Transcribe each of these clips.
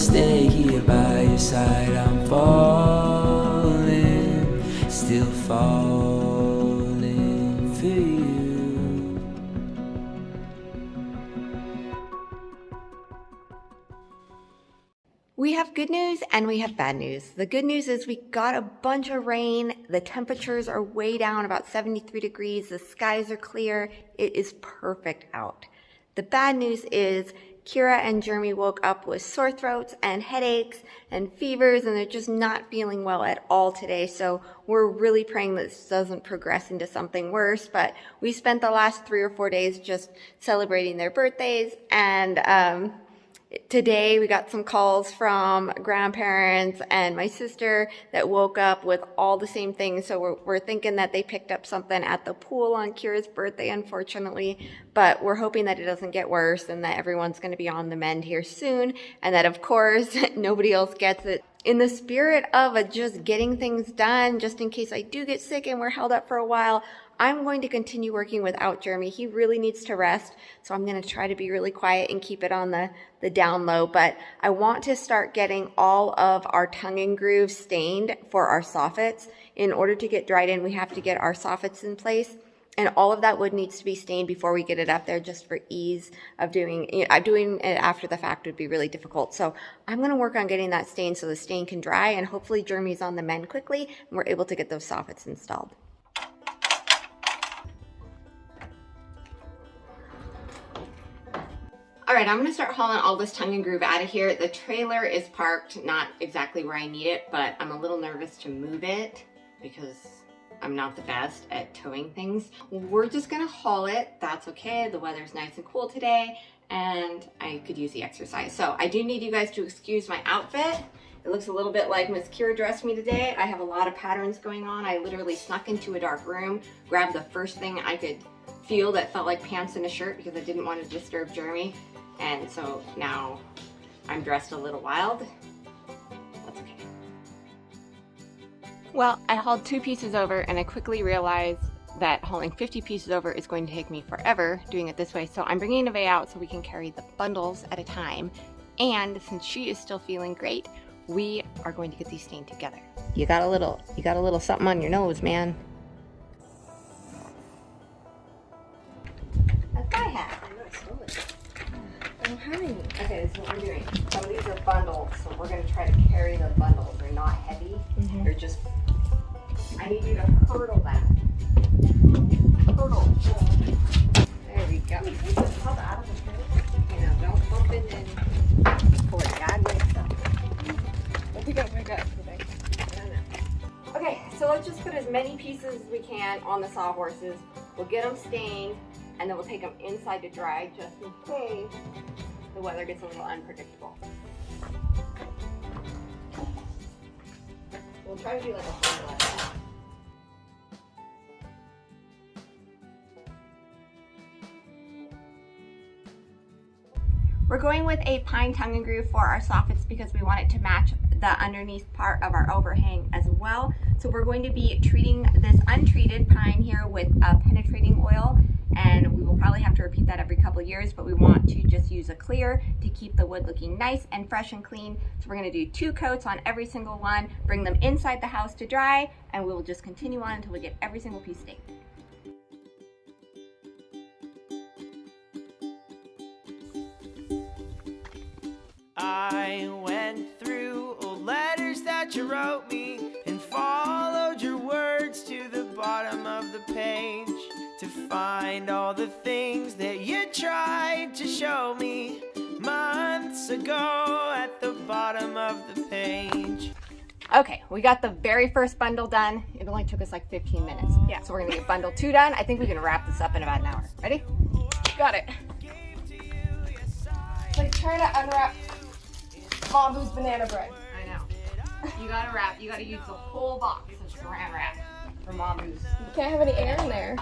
stay here by your side. I'm falling, still falling for you. We have good news and we have bad news. The good news is we got a bunch of rain. The temperatures are way down, about 73 degrees. The skies are clear. It is perfect out. The bad news is Kirra and Jeremy woke up with sore throats and headaches and fevers, and they're just not feeling well at all today. So we're really praying that this doesn't progress into something worse. But we spent the last 3 or 4 days just celebrating their birthdays, and today we got some calls from grandparents and my sister that woke up with all the same things. So we're thinking that they picked up something at the pool on Kirra's birthday, unfortunately. But we're hoping that it doesn't get worse and that everyone's going to be on the mend here soon. And that, of course, nobody else gets it. In the spirit of just getting things done, just in case I do get sick and we're held up for a while, I'm going to continue working without Jeremy. He really needs to rest, so I'm going to try to be really quiet and keep it on the down low. But I want to start getting all of our tongue and groove stained for our soffits. In order to get dried in, we have to get our soffits in place. And all of that wood needs to be stained before we get it up there, just for ease of doing it. Doing it after the fact would be really difficult. So I'm going to work on getting that stained so the stain can dry, and hopefully Jeremy's on the mend quickly and we're able to get those soffits installed. All right, I'm gonna start hauling all this tongue and groove out of here. The trailer is parked not exactly where I need it, but I'm a little nervous to move it because I'm not the best at towing things. We're just gonna haul it. That's okay. The weather's nice and cool today, and I could use the exercise. So I do need you guys to excuse my outfit. It looks a little bit like Miss Kirra dressed me today. I have a lot of patterns going on. I literally snuck into a dark room, grabbed the first thing I could feel that felt like pants and a shirt because I didn't want to disturb Jeremy. And so now I'm dressed a little wild. That's okay. Well, I hauled 2 pieces over and I quickly realized that hauling 50 pieces over is going to take me forever doing it this way. So I'm bringing Nevaeh out so we can carry the bundles at a time. And since she is still feeling great, we are going to get these stained together. You got a little something on your nose, man. That's my hat. I know, I stole it. Okay, this is what we're doing. Some of these are bundles, so we're going to try to carry the bundles. They're not heavy. They're just, I need you to hurdle that. Hurdle. There we go. You know, don't bump it and pull it sideways. I think I'm going to get today. Okay, so let's just put as many pieces as we can on the sawhorses. We'll get them stained, and then we'll take them inside to dry just in case the weather gets a little unpredictable. We'll try to do like a whole lot. We're going with a pine tongue and groove for our soffits because we want it to match the underneath part of our overhang as well. So we're going to be treating this untreated pine here with a penetrating oil, and we will probably have to repeat that every couple of years, but we want to just use a clear to keep the wood looking nice and fresh and clean. So we're going to do 2 coats on every single one, bring them inside the house to dry, and we will just continue on until we get every single piece stained. I went through old letters that you wrote me and followed your words to the bottom of the page to find all the things that you tried to show me months ago at the bottom of the page. Okay, we got the very first bundle done. It only took us like 15 minutes. Yeah. So we're gonna get bundle 2 done. I think we can wrap this up in about an hour. Ready? Got it. Like trying to unwrap Mabu's banana bread. I know. You gotta wrap, you gotta use the whole box of saran wrap for Mabu's. You can't have any air in there.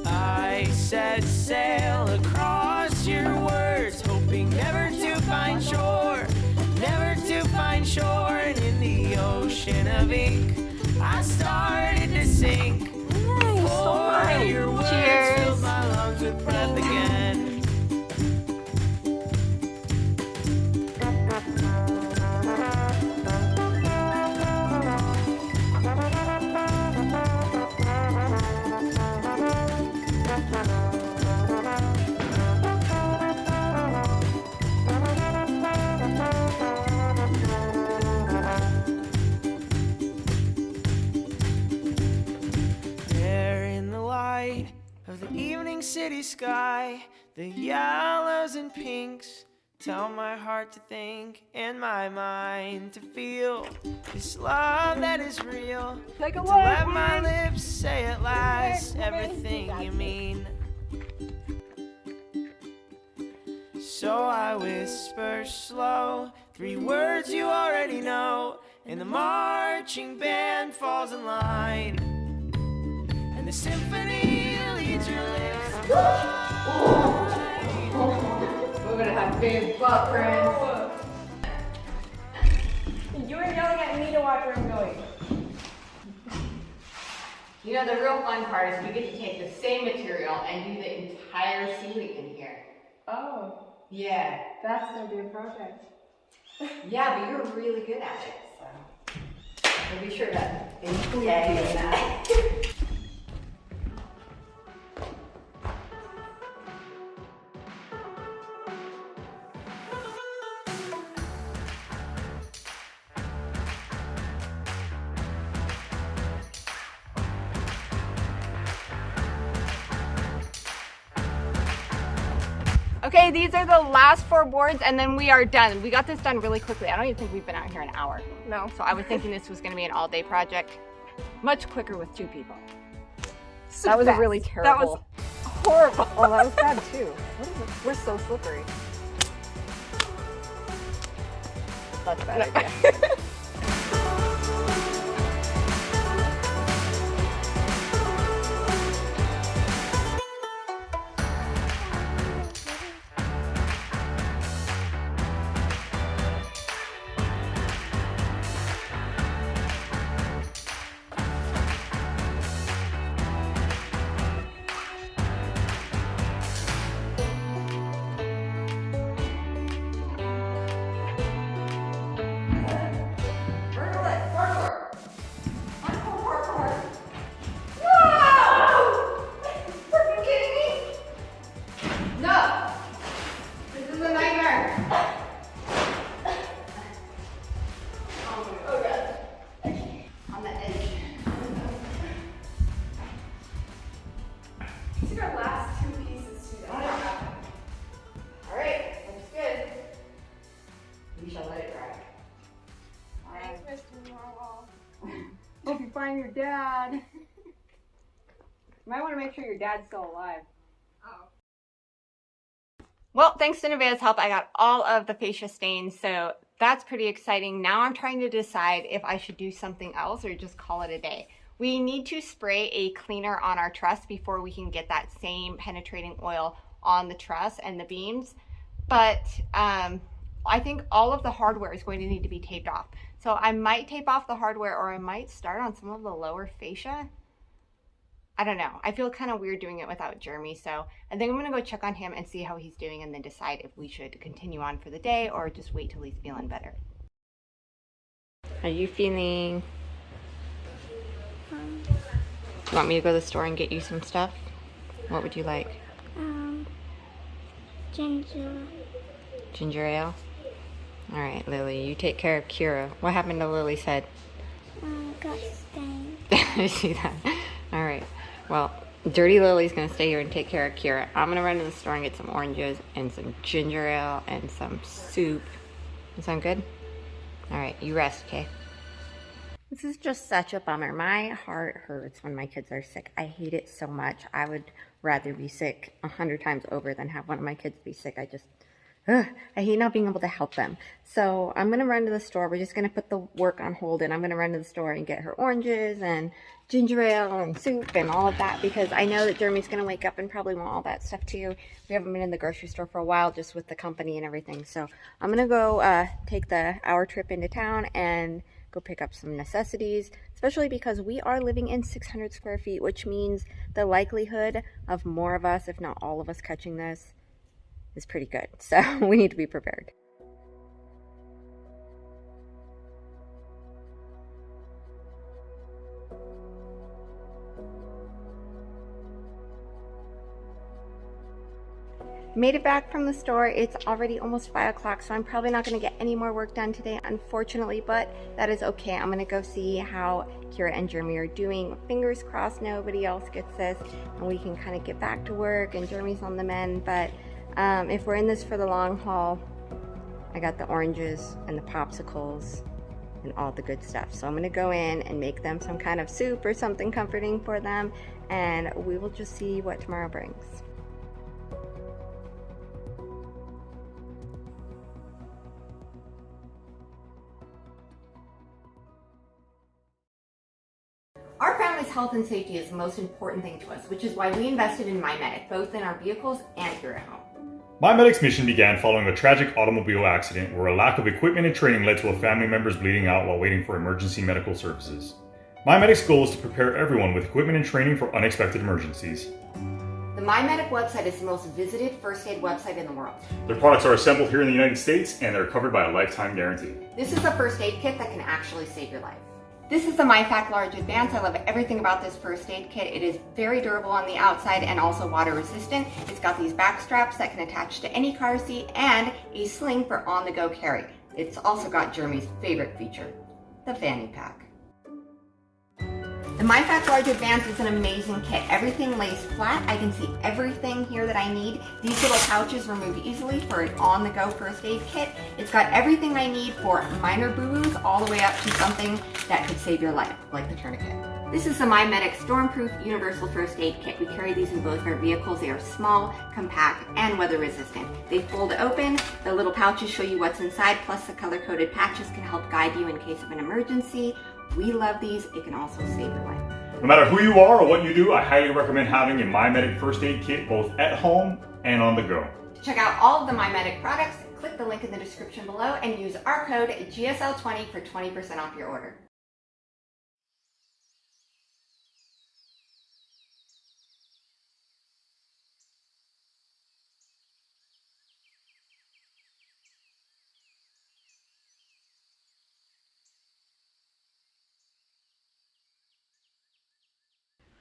I set sail across your words, hoping never to find shore, never to find shore. And in the ocean of ink, I started to sink. Nice. For your words Cheers. filled my lungs with breath again. There in the light of the evening city sky, the yellows and pinks tell my heart to think and my mind to feel this love that is real. Take a To look, let my man. lips say at last everything you mean. So I whisper slow 3 words you already know, and the marching band falls in line, and the symphony leads your lips. We're gonna have big footprints. You were yelling at me to watch where I'm going. You know, the real fun part is we get to take the same material and do the entire ceiling in here. Oh, Yeah. that's gonna be a project. Yeah, but you're really good at it, so we'll be sure to include you in that. Okay, these are the last 4 boards and then we are done. We got this done really quickly. I don't even think we've been out here an hour. No. So I was thinking this was gonna be an all-day project. Much quicker with 2 people. That was a really terrible. That was horrible. Oh, that was bad too. What is it? We're so slippery. That's a bad idea. Hope you find your dad. You might want to make sure your dad's still alive. Well, thanks to Nevaeh's help, I got all of the fascia stains, so that's pretty exciting. Now I'm trying to decide if I should do something else or just call it a day. We need to spray a cleaner on our truss before we can get that same penetrating oil on the truss and the beams, but I think all of the hardware is going to need to be taped off. So I might tape off the hardware, or I might start on some of the lower fascia. I don't know. I feel kind of weird doing it without Jeremy, so I think I'm gonna go check on him and see how he's doing and then decide if we should continue on for the day or just wait till he's feeling better. How are you feeling? You want me to go to the store and get you some stuff? What would you like? Ginger. Ginger ale? All right, Lily, you take care of Kirra. What happened to Lily's head? Got stained. I see that. All right. Well, Dirty Lily's going to stay here and take care of Kirra. I'm going to run to the store and get some oranges and some ginger ale and some soup. That sound good? All right, you rest, okay? This is just such a bummer. My heart hurts when my kids are sick. I hate it so much. I would rather be sick 100 times over than have one of my kids be sick. I hate not being able to help them. So I'm going to run to the store. We're just going to put the work on hold, and I'm going to run to the store and get her oranges and ginger ale and soup and all of that, because I know that Jeremy's going to wake up and probably want all that stuff too. We haven't been in the grocery store for a while just with the company and everything. So I'm going to go take the hour trip into town and go pick up some necessities, especially because we are living in 600 square feet, which means the likelihood of more of us, if not all of us, catching this is pretty good. So we need to be prepared. Made it back from the store. It's already almost 5 o'clock, so I'm probably not going to get any more work done today, unfortunately, but that is okay. I'm going to go see how Kirra and Jeremy are doing. Fingers crossed nobody else gets this, and we can kind of get back to work, and Jeremy's on the mend, but if we're in this for the long haul, I got the oranges and the popsicles and all the good stuff. So I'm gonna go in and make them some kind of soup or something comforting for them, and we will just see what tomorrow brings. Our family's health and safety is the most important thing to us, which is why we invested in MyMedic, both in our vehicles and here at home. MyMedic's mission began following a tragic automobile accident where a lack of equipment and training led to a family member's bleeding out while waiting for emergency medical services. MyMedic's goal is to prepare everyone with equipment and training for unexpected emergencies. The MyMedic website is the most visited first aid website in the world. Their products are assembled here in the United States and they're covered by a lifetime guarantee. This is a first aid kit that can actually save your life. This is the MyFac Large Advance. I love everything about this first aid kit. It is very durable on the outside and also water resistant. It's got these back straps that can attach to any car seat and a sling for on-the-go carry. It's also got Jeremy's favorite feature, the fanny pack. The MyFac Large Advance is an amazing kit. Everything lays flat. I can see everything here that I need. These little pouches remove easily for an on-the-go first aid kit. It's got everything I need for minor boo-boos all the way up to something that could save your life, like the tourniquet. This is the MyMedic Stormproof Universal First Aid Kit. We carry these in both our vehicles. They are small, compact, and weather resistant. They fold open. The little pouches show you what's inside, plus the color-coded patches can help guide you in case of an emergency. We love these. It can also save your life. No matter who you are or what you do, I highly recommend having a MyMedic first aid kit both at home and on the go. To check out all of the MyMedic products, click the link in the description below and use our code GSL20 for 20% off your order.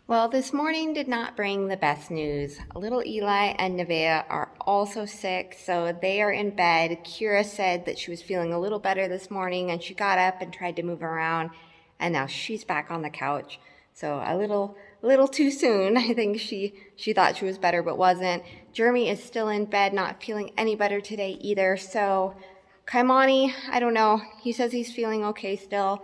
Well, this morning did not bring the best news. Little Eli and Nevaeh are also sick, so they are in bed. Kirra said that she was feeling a little better this morning, and she got up and tried to move around, and now she's back on the couch. So a little too soon. I think she thought she was better, but wasn't. Jeremy is still in bed, not feeling any better today either. So Kaimani, I don't know. He says he's feeling okay still.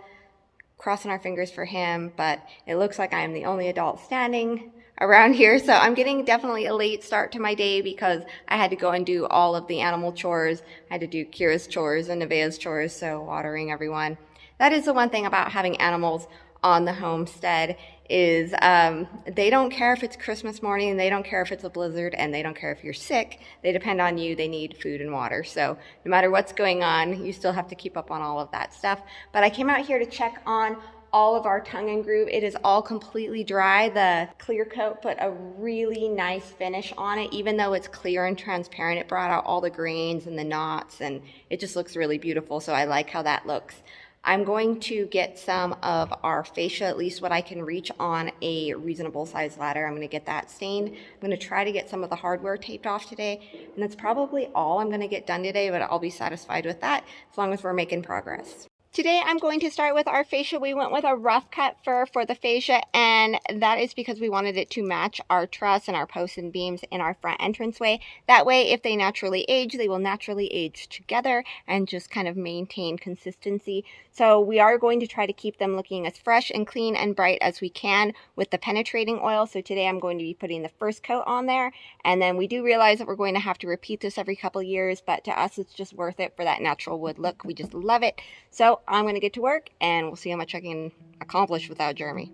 Crossing our fingers for him, but it looks like I'm the only adult standing around here, so I'm getting definitely a late start to my day because I had to go and do all of the animal chores. I had to do Kirra's chores and Nevaeh's chores, so watering everyone. That is the one thing about having animals on the homestead is they don't care if it's Christmas morning, they don't care if it's a blizzard, and they don't care if you're sick. They depend on you. They need food and water. So no matter what's going on, you still have to keep up on all of that stuff. But I came out here to check on all of our tongue and groove. It is all completely dry. The clear coat put a really nice finish on it. Even though it's clear and transparent, it brought out all the grains and the knots, and it just looks really beautiful. So I like how that looks. I'm going to get some of our fascia, at least what I can reach, on a reasonable size ladder. I'm going to get that stained. I'm going to try to get some of the hardware taped off today, and that's probably all I'm going to get done today, but I'll be satisfied with that as long as we're making progress. Today I'm going to start with our fascia. We went with a rough cut fir for the fascia, and that is because we wanted it to match our truss and our posts and beams in our front entranceway. That way, if they naturally age, they will naturally age together and just kind of maintain consistency. So we are going to try to keep them looking as fresh and clean and bright as we can with the penetrating oil. So today I'm going to be putting the first coat on there, and then we do realize that we're going to have to repeat this every couple of years, but to us it's just worth it for that natural wood look. We just love it. So I'm going to get to work, and we'll see how much I can accomplish without Jeremy.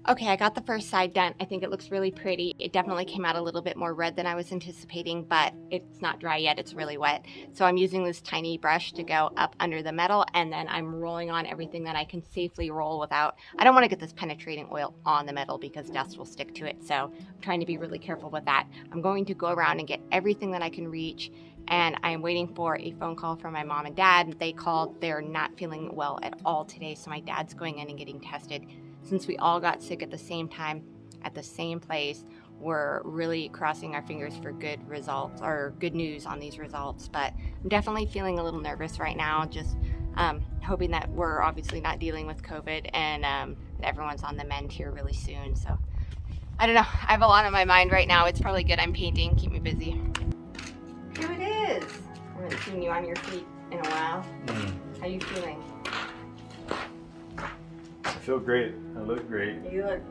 Okay, I got the first side done. I think it looks really pretty. It definitely came out a little bit more red than I was anticipating, but it's not dry yet. It's really wet. So I'm using this tiny brush to go up under the metal, and then I'm rolling on everything that I can safely roll without. I don't want to get this penetrating oil on the metal because dust will stick to it. So I'm trying to be really careful with that. I'm going to go around and get everything that I can reach, and I'm waiting for a phone call from my mom and dad. They called. They're not feeling well at all today, so my dad's going in and getting tested. Since we all got sick at the same time, at the same place, we're really crossing our fingers for good results or good news on these results. But I'm definitely feeling a little nervous right now, just hoping that we're obviously not dealing with COVID and that everyone's on the mend here really soon. So I don't know, I have a lot on my mind right now. It's probably good I'm painting, keep me busy. Here it is. I haven't seen you on your feet in a while. How you feeling? I feel great. I look great. You look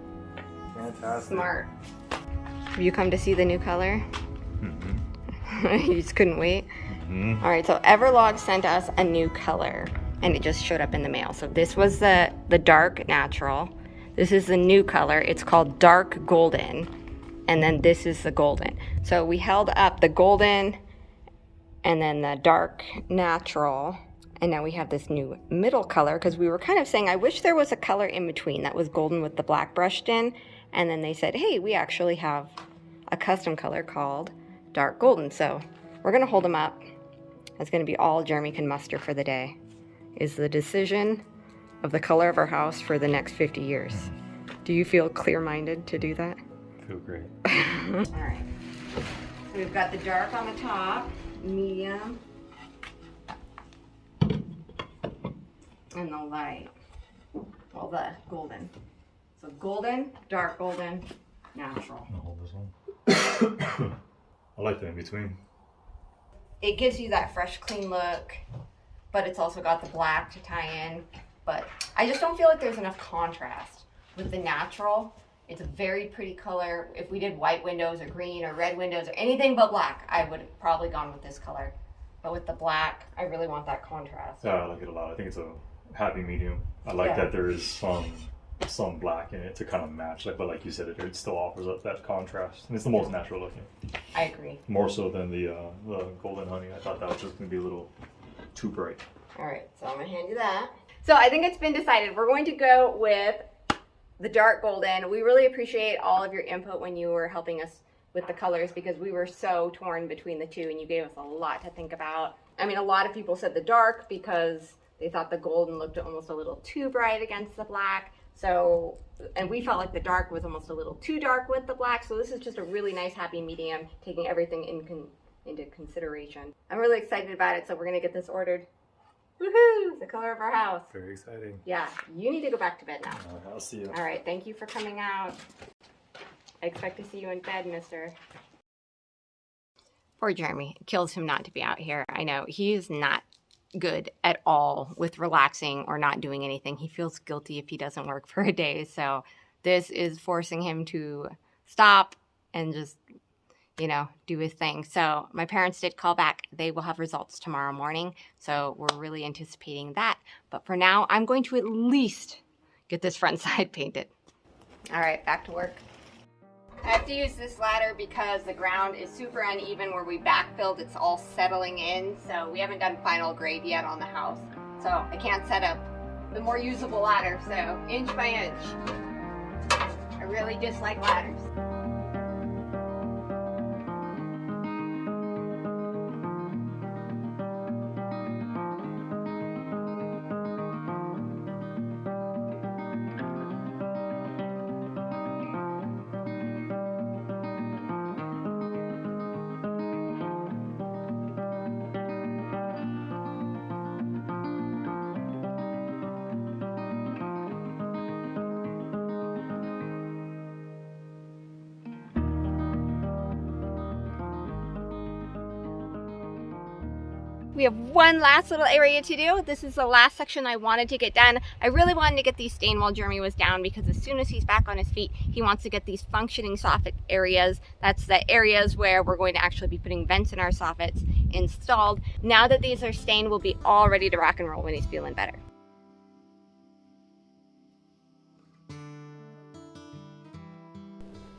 Fantastic. smart. Have you come to see the new color? Mm-hmm. You just couldn't wait? Mm-hmm. All right, so Everlog sent us a new color and it just showed up in the mail. So this was the dark natural. This is the new color. It's called dark golden. And then this is the golden. So we held up the golden and then the dark natural. And now we have this new middle color because we were kind of saying, I wish there was a color in between that was golden with the black brushed in. And then they said, hey, we actually have a custom color called dark golden. So we're going to hold them up. That's going to be all Jeremy can muster for the day, is the decision of the color of our house for the next 50 years. Do you feel clear-minded to do that? I feel great. All right. So we've got the dark on the top, medium, and the light. Well, the golden. So golden, dark golden, natural. I'll hold this one. I like the in between. It gives you that fresh, clean look, but it's also got the black to tie in. But I just don't feel like there's enough contrast with the natural. It's a very pretty color. If we did white windows or green or red windows or anything but black, I would have probably gone with this color. But with the black, I really want that contrast. Yeah, I like it a lot. I think it's a happy medium. I like that there is some black in it to kind of match, but like you said, it still offers up that contrast. And it's the most natural looking. I agree. More so than the golden honey. I thought that was just going to be a little too bright. All right, so I'm going to hand you that. So I think it's been decided. We're going to go with the dark golden. We really appreciate all of your input when you were helping us with the colors because we were so torn between the two and you gave us a lot to think about. I mean, a lot of people said the dark because they thought the golden looked almost a little too bright against the black. So, and we felt like the dark was almost a little too dark with the black. So this is just a really nice happy medium, taking everything into consideration. I'm really excited about it. So we're going to get this ordered. Woohoo! The color of our house. Very exciting. Yeah, you need to go back to bed now. I'll see you. All right, thank you for coming out. I expect to see you in bed, mister. Poor Jeremy. It kills him not to be out here. I know, he's not good at all with relaxing or not doing anything. He feels guilty if he doesn't work for a day. So this is forcing him to stop and just, you know, do his thing. So my parents did call back. They will have results tomorrow morning. So we're really anticipating that. But for now, I'm going to at least get this front side painted. All right, back to work. I have to use this ladder because the ground is super uneven where we backfilled. It's all settling in. So we haven't done final grade yet on the house. So I can't set up the more usable ladder. So inch by inch. I really dislike ladders. We have one last little area to do. This is the last section I wanted to get done. I really wanted to get these stained while Jeremy was down because as soon as he's back on his feet, he wants to get these functioning soffit areas. That's the areas where we're going to actually be putting vents in our soffits installed. Now that these are stained, we'll be all ready to rock and roll when he's feeling better.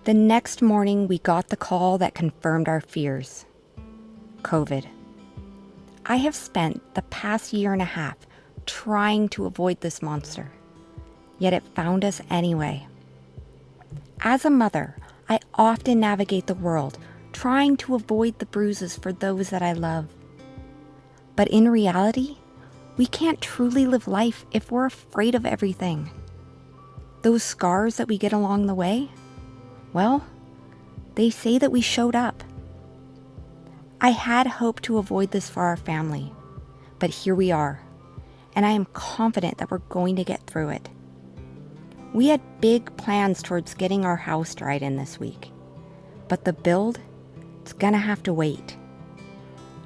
The next morning, we got the call that confirmed our fears. COVID. I have spent the past year and a half trying to avoid this monster, yet it found us anyway. As a mother, I often navigate the world trying to avoid the bruises for those that I love. But in reality, we can't truly live life if we're afraid of everything. Those scars that we get along the way, well, they say that we showed up. I had hoped to avoid this for our family, but here we are, and I am confident that we're going to get through it. We had big plans towards getting our house right in this week, but the build, it's gonna have to wait.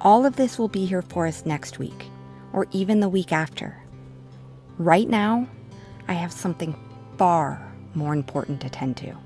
All of this will be here for us next week, or even the week after. Right now, I have something far more important to tend to.